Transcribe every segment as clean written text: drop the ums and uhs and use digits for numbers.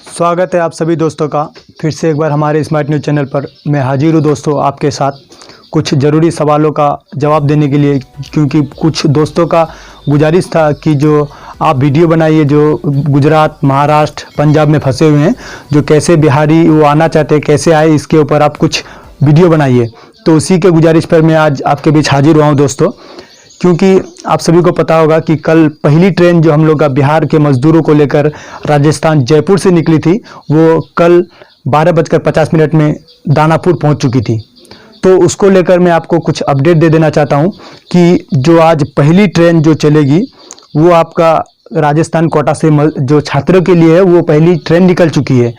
स्वागत है आप सभी दोस्तों का फिर से एक बार हमारे स्मार्ट न्यूज़ चैनल पर। मैं हाजिर हूँ दोस्तों आपके साथ कुछ ज़रूरी सवालों का जवाब देने के लिए, क्योंकि कुछ दोस्तों का गुजारिश था कि जो आप वीडियो बनाइए जो गुजरात, महाराष्ट्र, पंजाब में फंसे हुए हैं, जो कैसे बिहारी वो आना चाहते हैं, कैसे आए, इसके ऊपर आप कुछ वीडियो बनाइए। तो उसी के गुजारिश पर मैं आज आपके बीच हाजिर हुआ हूँ दोस्तों, क्योंकि आप सभी को पता होगा कि कल पहली ट्रेन जो हम लोग का बिहार के मजदूरों को लेकर राजस्थान जयपुर से निकली थी, वो कल 12:50 में दानापुर पहुंच चुकी थी। तो उसको लेकर मैं आपको कुछ अपडेट दे देना चाहता हूं कि जो आज पहली ट्रेन जो चलेगी वो आपका राजस्थान कोटा से जो छात्रों के लिए है, वो पहली ट्रेन निकल चुकी है।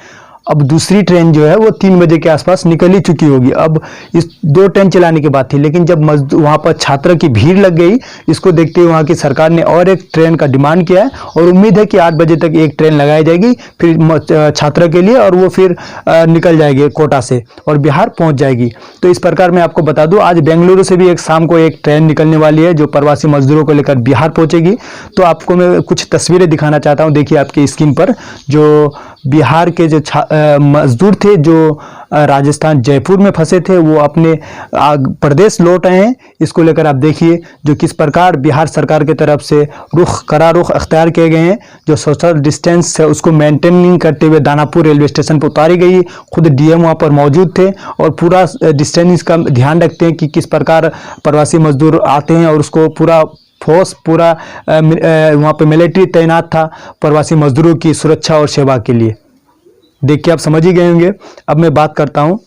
अब दूसरी ट्रेन जो है वो 3 बजे के आसपास निकल ही चुकी होगी। अब इस 2 ट्रेन चलाने की बात थी, लेकिन जब वहाँ पर छात्र की भीड़ लग गई, इसको देखते हुए वहाँ की सरकार ने और एक ट्रेन का डिमांड किया है और उम्मीद है कि 8 बजे तक एक ट्रेन लगाई जाएगी फिर छात्र के लिए, और वो फिर निकल जाएगी कोटा से और बिहार पहुँच जाएगी। तो इस प्रकार मैं आपको बता दूँ, आज बेंगलुरु से भी एक शाम को एक ट्रेन निकलने वाली है जो प्रवासी मजदूरों को लेकर बिहार पहुँचेगी। तो आपको मैं कुछ तस्वीरें दिखाना चाहता हूँ। देखिए आपकी स्क्रीन पर जो बिहार के जो मजदूर थे जो राजस्थान जयपुर में फंसे थे, वो अपने प्रदेश लौट आए हैं। इसको लेकर आप देखिए जो किस प्रकार बिहार सरकार की तरफ से रुख अख्तियार किए गए हैं। जो सोशल डिस्टेंस है उसको मेंटेनिंग करते हुए दानापुर रेलवे स्टेशन पर उतारी गई। खुद डीएम वहाँ पर मौजूद थे और पूरा डिस्टेंस का ध्यान रखते हैं कि किस प्रकार प्रवासी मजदूर आते हैं, और उसको पूरा फोर्स पूरा वहाँ पे मिलिट्री तैनात था प्रवासी मजदूरों की सुरक्षा और सेवा के लिए। देख के आप समझ ही गए होंगे। अब मैं बात करता हूँ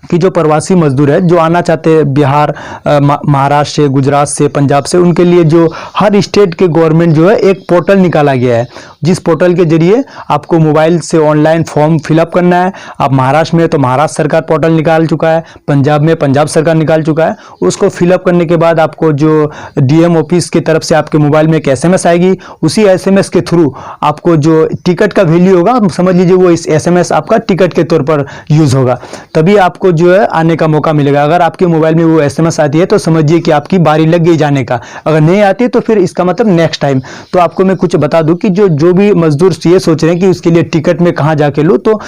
कि जो प्रवासी मजदूर है जो आना चाहते हैं बिहार, महाराष्ट्र से, गुजरात से, पंजाब से, उनके लिए जो हर स्टेट के गवर्नमेंट जो है एक पोर्टल निकाला गया है, जिस पोर्टल के जरिए आपको मोबाइल से ऑनलाइन फॉर्म फिलअप करना है। आप महाराष्ट्र में तो महाराष्ट्र सरकार पोर्टल निकाल चुका है, पंजाब में पंजाब सरकार निकाल चुका है। उसको फिलअप करने के बाद आपको जो डीएम ऑफिस की तरफ से आपके मोबाइल में एक SMS आएगी। उसी SMS के थ्रू आपको जो टिकट का वैल्यू होगा, समझ लीजिए वो इस SMS आपका टिकट के तौर पर यूज होगा, तभी आपको जो है आने का मौका मिलेगा। अगर आपके मोबाइल में वो SMS आती है तो समझिए कि आपकी बारी लग गई जाने का। अगर नहीं आती तो फिर इसका मतलब नेक्स्ट टाइम। तो आपको मैं कुछ बता दूं कि जो भी मजदूर ये सोच रहे हैं कि उसके लिए टिकट में कहां जाके लूं, तो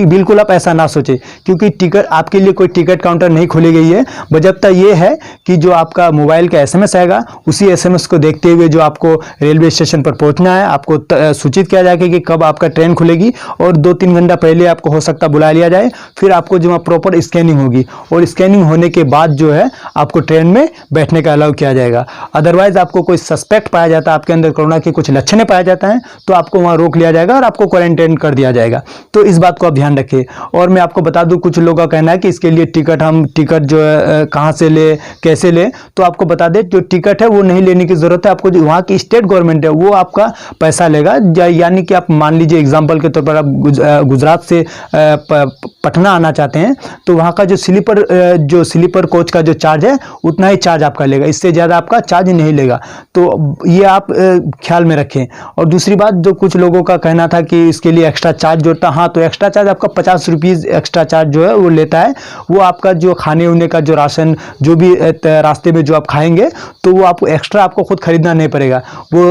बिल्कुल आप ऐसा ना सोचें, क्योंकि टिकट आपके लिए कोई टिकट काउंटर नहीं खोली गई है। बजब्ता ये है कि जो आपका मोबाइल का SMS आएगा, उसी SMS को देखते हुए जो आपको रेलवे स्टेशन पर पहुंचना है, आपको सूचित किया जाएगा कि कब आपका ट्रेन खुलेगी, और 2-3 घंटा पहले आपको हो सकता बुला लिया जाए। फिर आपको जो प्रॉपर स्कैनिंग होगी, और स्कैनिंग होने के बाद जो है आपको ट्रेन में बैठने का अलाउ किया जाएगा। अदरवाइज आपको कोई सस्पेक्ट पाया जाता है, आपके अंदर कोरोना के कुछ लक्षण पाया जाता है, तो आपको वहां रोक लिया जाएगा और आपको क्वारंटाइन कर दिया जाएगा। तो इस बात को आप ध्यान रखें। और मैं आपको बता दूं, कुछ लोगों का कहना है कि इसके लिए टिकट जो है कहां से ले, कैसे ले, तो आपको बता दें जो टिकट है वो नहीं लेने की जरूरत है। आपको जो वहां की स्टेट गवर्नमेंट है वो आपका पैसा लेगा। यानी कि आप मान लीजिए एग्जाम्पल के तौर पर आप गुजरात से पटना आना चाहते हैं, तो वहाँ का जो स्लीपर कोच का जो चार्ज है उतना ही चार्ज आपका लेगा, इससे ज़्यादा आपका चार्ज नहीं लेगा। तो ये आप ख्याल में रखें। और दूसरी बात, जो कुछ लोगों का कहना था कि इसके लिए एक्स्ट्रा चार्ज जोड़ता, हाँ, तो एक्स्ट्रा चार्ज आपका 50 रुपीज़ एक्स्ट्रा चार्ज जो है वो लेता है। वो आपका जो खाने उने का जो राशन, जो भी रास्ते में जो आप खाएंगे, तो वो आपको एक्स्ट्रा आपको खुद खरीदना नहीं पड़ेगा। वो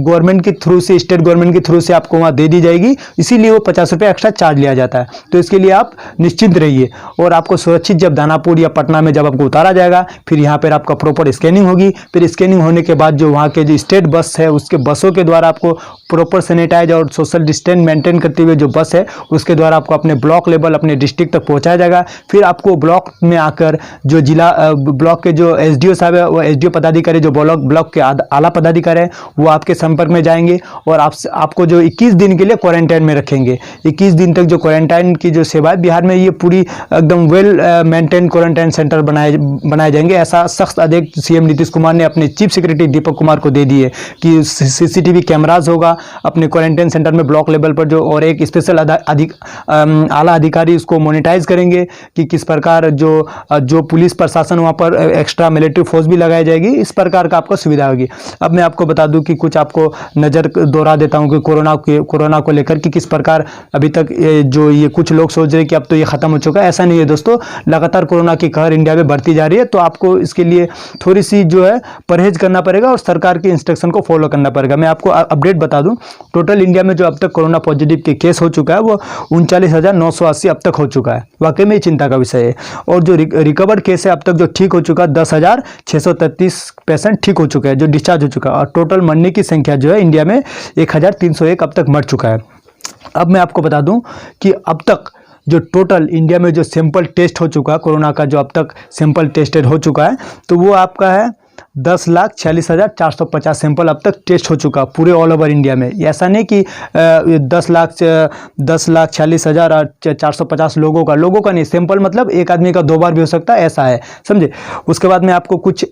गवर्नमेंट के थ्रू से, स्टेट गवर्नमेंट के थ्रू से आपको वहाँ दे दी जाएगी, इसीलिए वो 50 रुपये एक्स्ट्रा चार्ज लिया जाता है। तो इसके लिए आप निश्चिंत रहिए। और आपको सुरक्षित जब दानापुर या पटना में जब आपको उतारा जाएगा, फिर यहाँ पर आपका प्रॉपर स्कैनिंग होगी। फिर स्कैनिंग होने के बाद जो वहाँ के जो स्टेट बस है, उसके बसों के द्वारा आपको प्रॉपर सैनिटाइज और सोशल डिस्टेंस मेंटेन करते हुए जो बस है उसके द्वारा आपको अपने ब्लॉक लेवल, अपने डिस्ट्रिक्ट तक पहुँचाया जाएगा। फिर आपको ब्लॉक में आकर जो जिला ब्लॉक के जो SDO साहब है, वो SDO पदाधिकारी, जो ब्लॉक के आला पदाधिकारी है, वो आपके संपर्क में जाएंगे और आपको जो 21 दिन के लिए क्वारंटाइन में रखेंगे। 21 दिन तक जो क्वारंटाइन की जो सेवा है बिहार में, ये पूरी एकदम वेल मेंटेन क्वारंटाइन सेंटर बनाए जाएंगे। ऐसा सख्त आदेश CM नीतीश कुमार ने अपने चीफ सेक्रेटरी दीपक कुमार को दे दिए कि CCTV कैमराज होगा अपने क्वारंटाइन सेंटर में ब्लॉक लेवल पर जो, और एक स्पेशल आला अधिकारी उसको मोनिटाइज करेंगे कि किस प्रकार जो पुलिस प्रशासन वहाँ पर एक्स्ट्रा मिलिट्री फोर्स भी लगाई जाएगी। इस प्रकार का आपको सुविधा होगी। अब मैं आपको बता दूं कि कुछ आपको नज़र दोहरा देता हूं कि कोरोना को लेकर कि किस प्रकार अभी तक जो ये कुछ लोग सोच रहे हैं कि अब तो ये खत्म हो चुका है। ऐसा नहीं है दोस्तों, लगातार कोरोना की कहर इंडिया में बढ़ती जा रही है, तो आपको इसके लिए थोड़ी सी जो है परहेज करना पड़ेगा और सरकार की इंस्ट्रक्शन को फॉलो करना पड़ेगा। मैं आपको अपडेट बता दूं, टोटल इंडिया में जो अब तक कोरोना पॉजिटिव के केस हो चुका है वो 39,980 अब तक हो चुका है। वाकई में चिंता का विषय है। और जो रिकवर्ड केस है अब तक जो ठीक हो चुका है 10,633 पेशेंट ठीक हो चुके हैं, जो डिस्चार्ज हो चुका है। और टोटल मरने की संख्या जो है इंडिया में 1,301 अब तक मर चुका है। अब मैं आपको बता दूं कि अब तक जो टोटल इंडिया में जो सैंपल टेस्ट हो चुका है कोरोना का, जो अब तक सैंपल टेस्टेड हो चुका है, तो वो आपका है 10,46,450 सैंपल अब तक टेस्ट हो चुका पूरे ऑल ओवर इंडिया में। ऐसा नहीं कि 10,46,000 और 450 लोगों का नहीं, सैंपल मतलब एक आदमी का 2 बार भी हो सकता है, ऐसा है, समझे। उसके बाद मैं आपको कुछ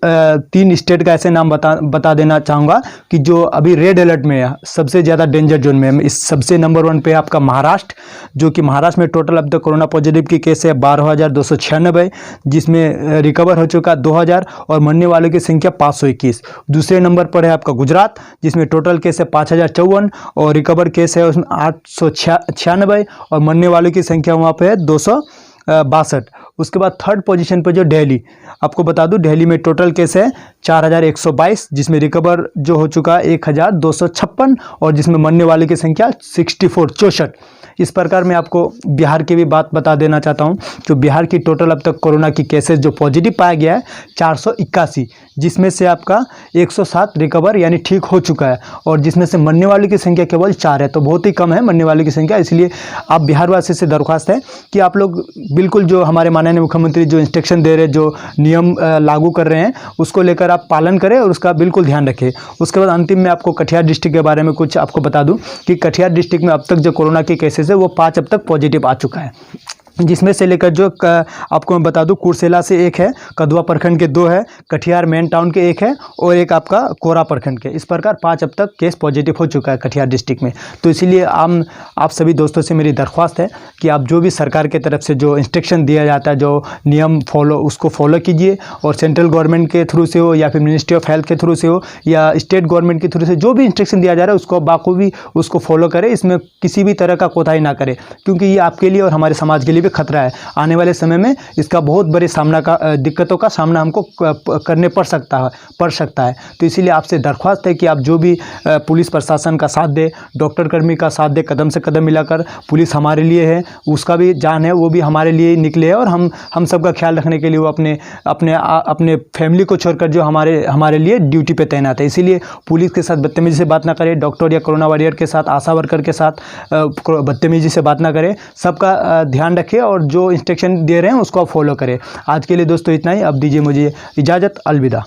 3 स्टेट का ऐसे नाम बता देना चाहूँगा कि जो अभी रेड अलर्ट में है, सबसे ज़्यादा डेंजर जोन में है। इस सबसे नंबर 1 पे आपका महाराष्ट्र, जो कि महाराष्ट्र में टोटल अब तक कोरोना पॉजिटिव की केस है 12,296, जिसमें रिकवर हो चुका 2,000 और मरने वालों की संख्या 521। दूसरे नंबर पर है आपका गुजरात, जिसमें टोटल केस है 5,054 और रिकवर केस है उसमें 896 और मरने वालों की संख्या वहाँ पे है 262। उसके बाद थर्ड पोजीशन पर जो दिल्ली, आपको बता दूं दिल्ली में टोटल केस है 4,122, जिसमें रिकवर जो हो चुका है 1,256 और जिसमें मरने वाले की संख्या 64। इस प्रकार मैं आपको बिहार की भी बात बता देना चाहता हूं। जो बिहार की टोटल अब तक कोरोना की केसेस जो पॉजिटिव पाया गया है 481, जिसमें से आपका 107 रिकवर यानी ठीक हो चुका है और जिसमें से मरने वालों की संख्या केवल 4 है, तो बहुत ही कम है मरने वालों की संख्या। इसलिए आप बिहारवासी से दरख्वास्त है कि आप लोग बिल्कुल जो हमारे माननीय मुख्यमंत्री जो इंस्ट्रक्शन दे रहे, जो नियम लागू कर रहे हैं, उसको लेकर आप पालन करें और उसका बिल्कुल ध्यान रखें। उसके बाद अंतिम में आपको कटिहार डिस्ट्रिक्ट के बारे में कुछ आपको बता दूं कि कटिहार डिस्ट्रिक्ट में अब तक जो कोरोना के केसेस है वो 5 अब तक पॉजिटिव आ चुका है, जिसमें से लेकर जो आपको मैं बता दूं कुर्सेला से 1 है, कदवा प्रखंड के 2 है, कटिहार मेन टाउन के 1 है और एक आपका कोरा प्रखंड के। इस प्रकार 5 अब तक केस पॉजिटिव हो चुका है कटिहार डिस्ट्रिक्ट में। तो इसीलिए आप सभी दोस्तों से मेरी दरख्वास्त है कि आप जो भी सरकार की तरफ से जो इंस्ट्रक्शन दिया जाता है, जो नियम उसको फॉलो कीजिए और सेंट्रल गवर्नमेंट के थ्रू से हो या फिर मिनिस्ट्री ऑफ हेल्थ के थ्रू से हो या स्टेट गवर्नमेंट के थ्रू से जो भी इंस्ट्रक्शन दिया जा रहा है उसको बाखूबी उसको फॉलो करें। इसमें किसी भी तरह का कोताही ना करें, क्योंकि ये आपके लिए और हमारे समाज के लिए भी खतरा है। आने वाले समय में इसका बहुत बड़े दिक्कतों का सामना हमको करने पड़ सकता है। तो इसीलिए आपसे दरख्वास्त है कि आप जो भी पुलिस प्रशासन का साथ दे, डॉक्टर कर्मी का साथ दे, कदम से कदम मिलाकर। पुलिस हमारे लिए है, उसका भी जान है, वो भी हमारे लिए निकले है और हम सब का ख्याल रखने के लिए वो अपने फैमिली को छोड़कर जो हमारे लिए ड्यूटी पे तैनात है। इसीलिए पुलिस के साथ बदतमीजी से बात ना करें, डॉक्टर या कोरोना वॉरियर के साथ, आशा वर्कर के साथ बदतमीजी से बात ना करें। सबका ध्यान रखें और जो इंस्ट्रक्शन दे रहे हैं उसको आप फॉलो करें। आज के लिए दोस्तों इतना ही। अब दीजिए मुझे इजाज़त, अलविदा।